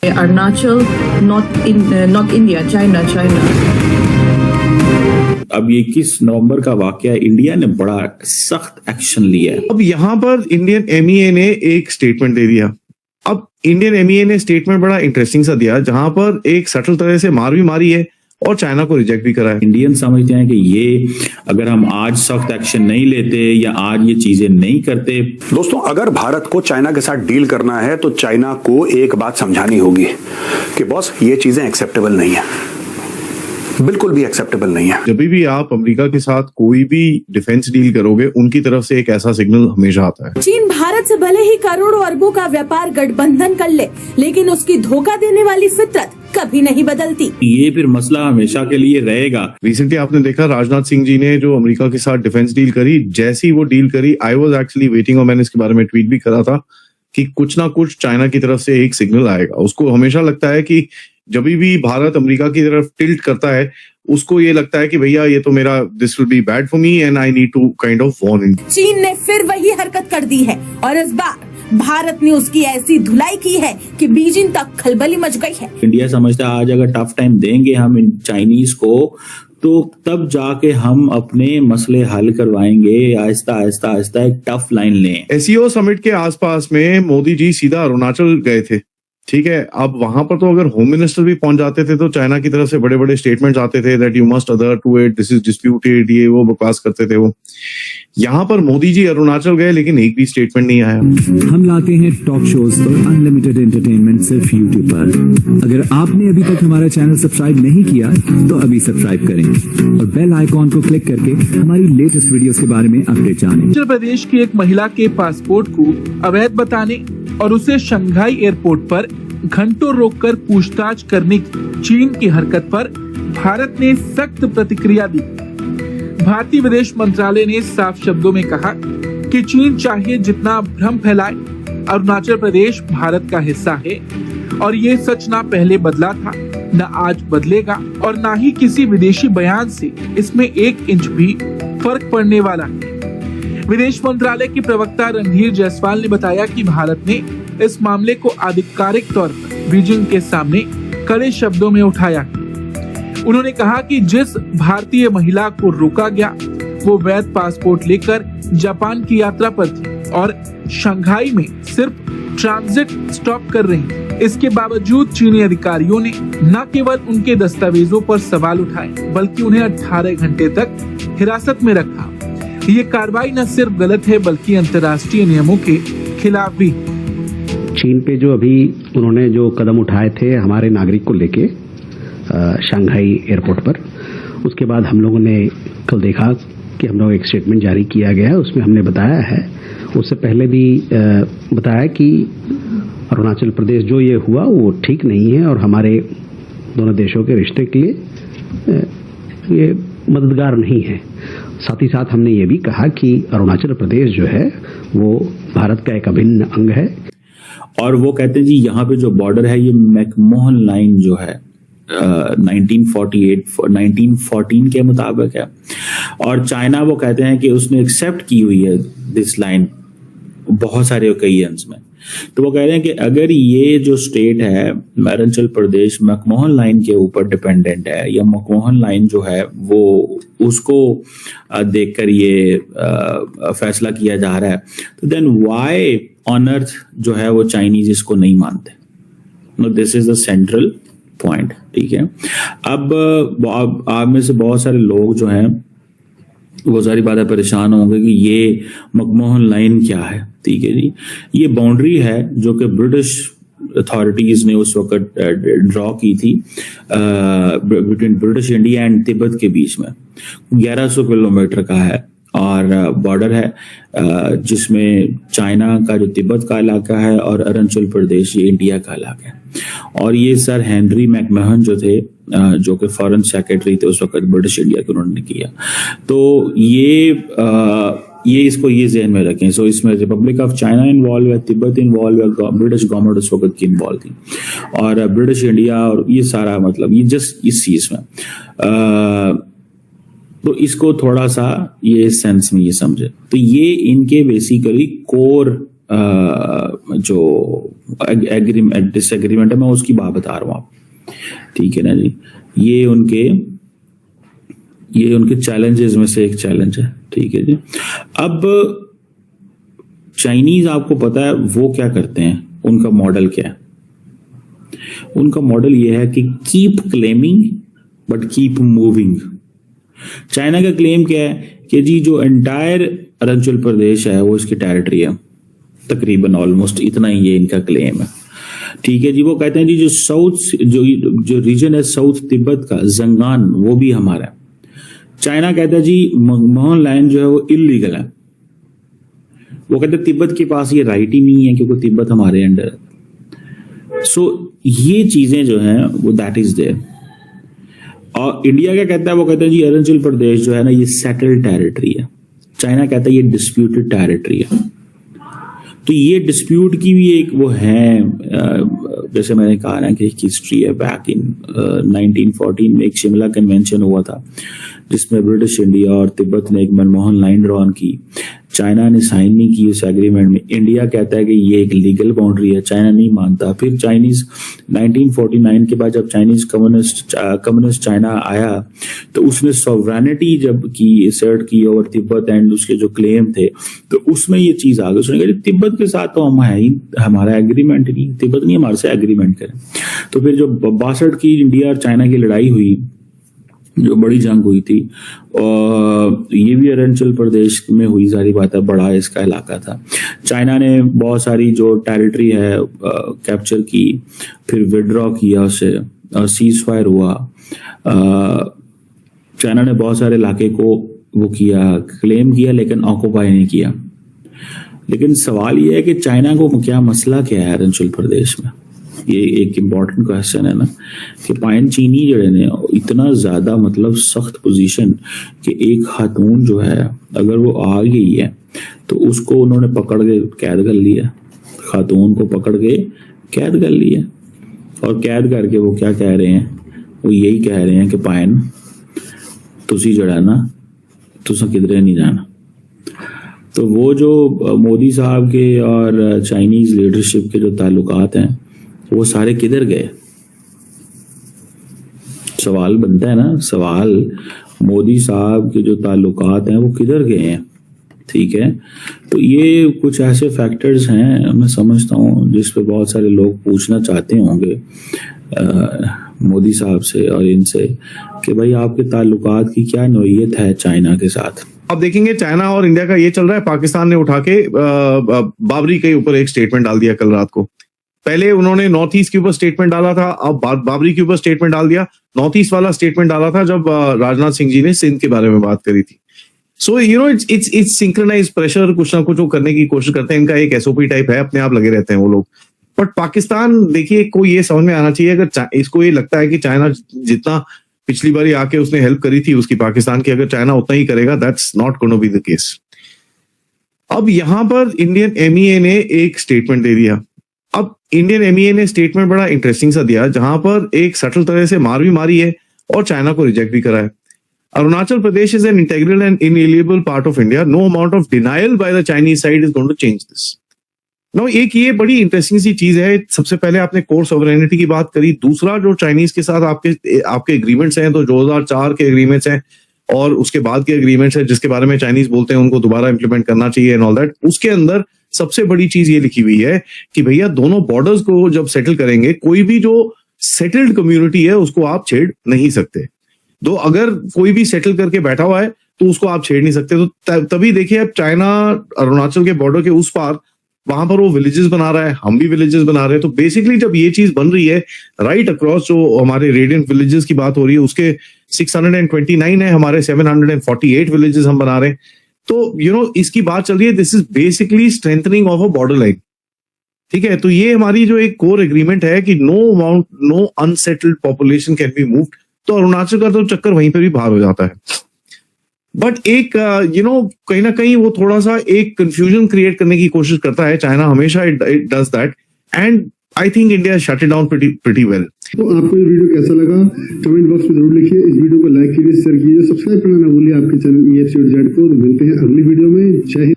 Arunachal, north India, China. अब ये 21 नवंबर का वाकया, इंडिया ने बड़ा सख्त एक्शन लिया है। अब यहाँ पर इंडियन एमईए ने एक स्टेटमेंट दे दिया। अब इंडियन एमईए ने स्टेटमेंट बड़ा इंटरेस्टिंग सा दिया, जहां पर एक सटल तरह से मार भी मारी है और चाइना को रिजेक्ट भी करा है। इंडियन समझते हैं कि ये अगर हम आज सख्त एक्शन नहीं लेते या आज ये चीजें नहीं करते। दोस्तों, अगर भारत को चाइना के साथ डील करना है तो चाइना को एक बात समझानी होगी कि बॉस ये चीजें एक्सेप्टेबल नहीं है, बिल्कुल भी एक्सेप्टेबल नहीं है। जब भी आप अमेरिका के साथ कोई भी डिफेंस डील करोगे, उनकी तरफ से एक ऐसा सिग्नल हमेशा आता है। चीन भारत से भले ही करोड़ों अरबों का व्यापार गठबंधन कर ले, लेकिन उसकी धोखा देने वाली फितरत कभी नहीं बदलती। ये फिर मसला हमेशा के लिए रहेगा। रिसेंटली आपने देखा राजनाथ सिंह जी ने जो अमेरिका के साथ डिफेंस डील करी, जैसी वो डील करी, आई वॉज एक्चुअली वेटिंग और मैंने इसके बारे में ट्वीट भी करा था कि कुछ ना कुछ चाइना की तरफ से एक सिग्नल आएगा। उसको हमेशा लगता है कि जब भी भारत अमेरिका की तरफ टिल्ट करता है, उसको ये लगता है कि भैया ये तो मेरा, this will be bad for me and I need to kind of warn him. चीन ने फिर वही हरकत कर दी है और इस बार भारत ने उसकी ऐसी धुलाई की है कि बीजिंग तक खलबली मच गई है। इंडिया समझता है आज अगर टफ टाइम देंगे हम इन चाइनीज को, तो तब जाके हम अपने मसले हल करवाएंगे। आहिस्ता आहिस्ता आहिस्ता एक टफ लाइन लें। एससीओ समिट के आसपास में मोदी जी सीधा अरुणाचल गए थे, ठीक है। अब वहां पर तो अगर होम मिनिस्टर भी पहुंच जाते थे तो चाइना की तरफ से बड़े बड़े स्टेटमेंट्स आते थे that you must adhere to it, this is disputed, ये वो बकवास करते थे वो। यहाँ पर मोदी जी अरुणाचल गए लेकिन एक भी स्टेटमेंट नहीं आया। हम लाते हैं टॉक शोज और अनलिमिटेड एंटरटेनमेंट सिर्फ यूट्यूब पर। अगर आपने अभी तक हमारा चैनल सब्सक्राइब नहीं किया तो अभी सब्सक्राइब करें और बेल आइकॉन को क्लिक करके हमारी लेटेस्ट वीडियोस के बारे में अपडेट जानें। उत्तर प्रदेश की एक महिला के पासपोर्ट को अवैध बताने और उसे शंघाई एयरपोर्ट पर घंटों रोककर पूछताछ करने की चीन की हरकत पर भारत ने सख्त प्रतिक्रिया दी। भारतीय विदेश मंत्रालय ने साफ शब्दों में कहा कि चीन चाहे जितना भ्रम फैलाए, अरुणाचल प्रदेश भारत का हिस्सा है और ये सच ना पहले बदला था, न आज बदलेगा और न ही किसी विदेशी बयान से इसमें 1 इंच भी फर्क पड़ने वाला है। विदेश मंत्रालय के प्रवक्ता रणधीर जायसवाल ने बताया कि भारत ने इस मामले को आधिकारिक तौर पर बीजिंग के सामने कड़े शब्दों में उठाया। उन्होंने कहा कि जिस भारतीय महिला को रोका गया वो वैध पासपोर्ट लेकर जापान की यात्रा पर थी और शंघाई में सिर्फ ट्रांजिट स्टॉप कर रही थी। इसके बावजूद चीनी अधिकारियों ने न केवल उनके दस्तावेजों पर सवाल उठाए बल्कि उन्हें 18 घंटे तक हिरासत में रखा। ये कार्रवाई न सिर्फ गलत है बल्कि अंतर्राष्ट्रीय नियमों के खिलाफ भी। चीन पे जो अभी उन्होंने जो कदम उठाए थे हमारे नागरिक को लेके शंघाई एयरपोर्ट पर, उसके बाद हम लोगों ने कल देखा कि हम लोग एक स्टेटमेंट जारी किया गया है। उसमें हमने बताया है, उससे पहले भी बताया कि अरुणाचल प्रदेश जो ये हुआ वो ठीक नहीं है और हमारे दोनों देशों के रिश्ते के लिए ये मददगार नहीं है। साथ ही साथ हमने ये भी कहा कि अरुणाचल प्रदेश जो है वो भारत का एक अभिन्न अंग है। और वो कहते हैं जी यहाँ पे जो बॉर्डर है ये मैकमोहन लाइन जो है 1914 के मुताबिक है और चाइना वो कहते हैं कि उसने एक्सेप्ट की हुई है दिस लाइन बहुत सारे ओकेजन्स में। तो वो कह रहे हैं कि अगर ये जो स्टेट है अरुणाचल प्रदेश मैकमोहन लाइन के ऊपर डिपेंडेंट है या मैकमोहन लाइन जो है वो उसको देखकर ये फैसला किया जा रहा है, तो देन व्हाई ऑन अर्थ जो है वो चाइनीज इसको नहीं मानते। No, this is the central point, ठीक है। अब आप में से बहुत सारे लोग जो हैं वो सारी बातें परेशान होंगे कि ये मैकमोहन लाइन क्या है, ठीक है जी। ये बाउंड्री है जो कि ब्रिटिश अथॉरिटीज ने उस वक्त ड्रॉ की थी between British India and Tibet के बीच में। 1100 किलोमीटर का है और बॉर्डर है जिसमें चाइना का जो तिब्बत का इलाका है और अरुणाचल प्रदेश ये इंडिया का इलाका है। और ये सर हेनरी मैकमहन जो थे जो कि फॉरेन सेक्रेटरी थे उस वक्त ब्रिटिश इंडिया के, उन्होंने किया। तो ये इसको ये ज़हन में रखें। सो इसमें रिपब्लिक ऑफ चाइना इन्वॉल्व है, तिब्बत इन्वॉल्व है, ब्रिटिश गवर्नमेंट उस वक्त की इन्वॉल्व थी और ब्रिटिश इंडिया और ये सारा मतलब ये जस्ट इस चीज़ में तो इसको थोड़ा सा ये सेंस में ये समझे। तो ये इनके बेसिकली कोर जो डिसएग्रीमेंट है, मैं उसकी बात बता रहा हूँ आप, ठीक है ना जी। ये उनके चैलेंजेस में से एक चैलेंज है, ठीक है जी। अब चाइनीज आपको पता है वो क्या करते हैं, उनका मॉडल क्या है? उनका मॉडल ये है कि keep claiming but keep moving. China का क्लेम क्या है कि जी जो एंटायर अरुणाचल प्रदेश है वो इसकी टेरिटरी है, तकरीबन ऑलमोस्ट इतना ही ये इनका क्लेम है, ठीक है जी। वो कहते हैं जी जो साउथ जो रीजन है साउथ तिब्बत का जंगान वो भी हमारा है। चाइना कहता है जी मोहन लाइन जो है वो इलीगल है। वो कहते हैं तिब्बत के पास ये राइट ही नहीं है क्योंकि तिब्बत हमारे अंडर है। सो ये चीजें जो हैं वो दैट इज देयर। और इंडिया क्या कहता है, वो कहता है जी अरुणाचल प्रदेश जो है ना ये सेटल्ड टेरिटरी है। चाइना कहता है ये डिस्प्यूटेड टेरिटरी है। तो ये डिस्प्यूट की भी एक वो है, जैसे मैंने कहा ना कि हिस्ट्री है। बैक इन 1914 में एक शिमला कन्वेंशन हुआ था जिसमें ब्रिटिश इंडिया और तिब्बत ने एक मनमोहन लाइन ड्रॉन की। चाइना ने साइन नहीं की उस एग्रीमेंट में। इंडिया कहता है कि ये एक लीगल बाउंड्री है, चाइना नहीं मानता। फिर चाइनीज 1949 के बाद जब चाइनीज कम्युनिस्ट चाइना आया तो उसने सॉवरेनिटी जब की असर्ट की ओवर तिब्बत एंड उसके जो क्लेम थे तो उसमें ये चीज आ गई। उसने कहा तिब्बत के साथ तो हम है ही, हमारा एग्रीमेंट नहीं, तिब्बत नहीं हमारे से एग्रीमेंट करे। तो फिर जो 62 की इंडिया और चाइना की लड़ाई हुई, जो बड़ी जंग हुई थी, और ये भी अरुणाचल प्रदेश में हुई, सारी बात है, बड़ा इसका इलाका था। चाइना ने बहुत सारी जो टेरिटरी है कैप्चर की, फिर विड्रॉ किया उसे, सीज फायर हुआ। चाइना ने बहुत सारे इलाके को वो किया, क्लेम किया, लेकिन ऑक्युपाई नहीं किया। लेकिन सवाल ये है कि चाइना को क्या मसला क्या है अरुणाचल प्रदेश में? ये एक इम्पॉर्टेंट क्वेश्चन है ना कि पाइन चीनी जड़े ने इतना ज्यादा मतलब सख्त पोजीशन कि एक खातून जो है अगर वो आ गई है तो उसको उन्होंने पकड़ के कैद कर लिया, खातून को पकड़ के कैद कर लिया। और कैद करके वो क्या कह रहे हैं, वो यही कह रहे हैं कि पाइन तुसी जड़ा ना तुसा किधरे नहीं जाना। तो वो जो मोदी साहब के और चाइनीज लीडरशिप के जो ताल्लुकात हैं वो सारे किधर गए? सवाल बनता है ना, सवाल मोदी साहब के जो ताल्लुकात हैं वो किधर गए हैं, ठीक है। तो ये कुछ ऐसे फैक्टर्स हैं मैं समझता हूँ जिस पे बहुत सारे लोग पूछना चाहते होंगे मोदी साहब से और इनसे कि भाई आपके ताल्लुकात की क्या नोयत है चाइना के साथ। अब देखेंगे चाइना और इंडिया का ये चल रहा है। पाकिस्तान ने उठा के बाबरी के ऊपर एक स्टेटमेंट डाल दिया कल रात को। पहले उन्होंने नॉर्थ ईस्ट के ऊपर स्टेटमेंट डाला था, अब बाबरी के ऊपर स्टेटमेंट डाल दिया। नॉर्थ ईस्ट वाला स्टेटमेंट डाला था जब राजनाथ सिंह जी ने सिंध के बारे में बात करी थी। So you know it's synchronise pressure, कुछ ना कुछ वो करने की कोशिश करते हैं। इनका एक एसओपी टाइप है, अपने आप लगे रहते हैं वो लोग। बट पाकिस्तान देखिए को ये समझ में आना चाहिए, अगर इसको ये लगता है कि चाइना जितना पिछली बार आके उसने हेल्प करी थी उसकी पाकिस्तान की, अगर चाइना उतना ही करेगा, that's not gonna be the case. अब यहां पर इंडियन एमईए ने एक स्टेटमेंट दे दिया। अब इंडियन एमईए ने स्टेटमेंट बड़ा इंटरेस्टिंग सा दिया जहां पर एक सटल तरह से मार भी मारी है और चाइना को रिजेक्ट भी करा है। Arunachal Pradesh is an integral and inalienable part of India. No amount of denial by the Chinese side is going to change this. No एक ये बड़ी इंटरेस्टिंग सी चीज है। सबसे पहले आपने कोर सॉवरेनिटी की बात करी। दूसरा जो चाइनीज के साथ आपके एग्रीमेंट्स हैं, तो 2004 के एग्रीमेंट्स हैं और उसके बाद के एग्रीमेंट्स हैं जिसके बारे में चाइनीज बोलते हैं उनको दोबारा इंप्लीमेंट करना चाहिए एंड ऑल दैट। उसके अंदर सबसे बड़ी चीज ये लिखी हुई है कि भैया दोनों बॉर्डर्स को जब सेटल करेंगे, कोई भी जो सेटल्ड कम्युनिटी है उसको आप छेड़ नहीं सकते। तो अगर कोई भी सेटल करके बैठा हुआ है तो उसको आप छेड़ नहीं सकते। तो तभी देखिए अब चाइना अरुणाचल के बॉर्डर के उस पार वहां पर वो विलेजेस बना रहा है, हम भी विलेजेस बना रहे हैं। तो बेसिकली जब ये चीज बन रही है राइट अक्रॉस, जो हमारे रेडियंट विलेजेस की बात हो रही है उसके 629 है, हमारे 748 विलेजेस हम बना रहे हैं। तो यू नो इसकी बात चल रही है, this is basically strengthening of a border line, ठीक है। तो ये हमारी जो एक कोर एग्रीमेंट है कि no unsettled population can be moved. तो अरुणाचल का तो चक्कर वहीं पर भी बाहर हो जाता है। बट एक कहीं ना कहीं वो थोड़ा सा एक कंफ्यूजन क्रिएट करने की कोशिश करता है चाइना, हमेशा it does that, and I think India shut it down pretty well. तो आपको ये वीडियो कैसा लगा कमेंट बॉक्स में जरूर लिखिए। इस वीडियो को लाइक कीजिए, शेयर कीजिए, सब्सक्राइब करना ना भूलिए आपके चैनल EFC.Z को। तो मिलते हैं अगली वीडियो में। जय हिंद।